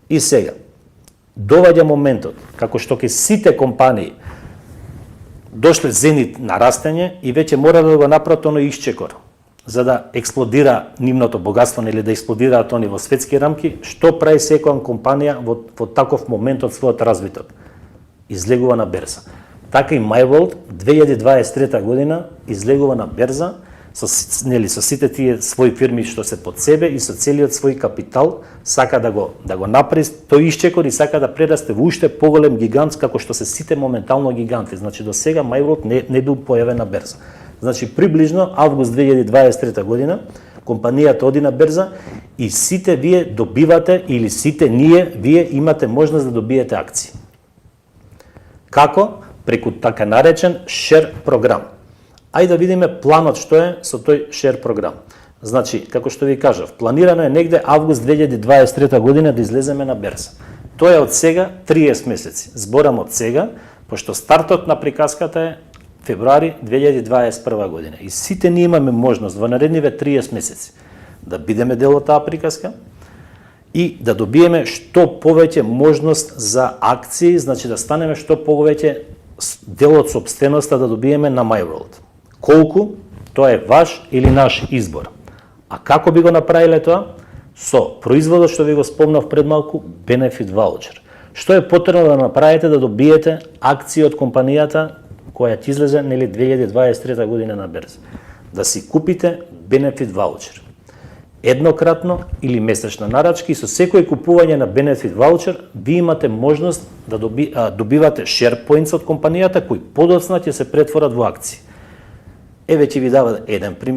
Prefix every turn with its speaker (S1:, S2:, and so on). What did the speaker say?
S1: И сега, доваѓа моментот, како што ке сите компании дошле зенит на растење и веќе мора да го направат оној исчекор, за да експлодира нивното богатство или да експлодираат они во светски рамки. Што прави секоја компанија во таков момент од својот развиток? Излегува на берза. Така и MyWorld 2023 година излегува на берза со сите тие своји фирми што се под себе и со целиот свој капитал сака да го направи тој исчекор и сака да прерасте во уште поголем гигант како што се сите моментално гиганти. Значи до сега MyWorld не бил појавен на берза. Значи приближно август 2023 година компанијата оди на берза и сите вие добивате или сите вие имате можност да добиете акции. Како? Преку така наречен share програм. Ајде да видиме планот што е со тој share програм. Значи, како што ви кажав, планирано е негде август 2023 година да излеземе на берза. Тоа е од сега 30 месеци. Зборам од сега, пошто стартот на приказката е февруари 2021 година. И сите ние имаме можност во наредниве 30 месеци да бидеме дел од таа приказка и да добиеме што повеќе можност за акции, значи да станеме што повеќе дел од сопственоста да добиеме на MyWorld. Колку? Тоа е ваш или наш избор. А како би го направиле тоа? Со производот што ви го спомнав пред малку, Benefit Voucher. Што е потребно да направите да добиете акции од компанијата која ќе излезе 2023 година на берза? Да си купите Benefit Voucher. Еднократно или месечна нарачка и со секој купување на Benefit Voucher ви имате можност да добивате share points од компанијата кои подоцна ќе се претворат во акции. Еве ќе ви дава еден пример.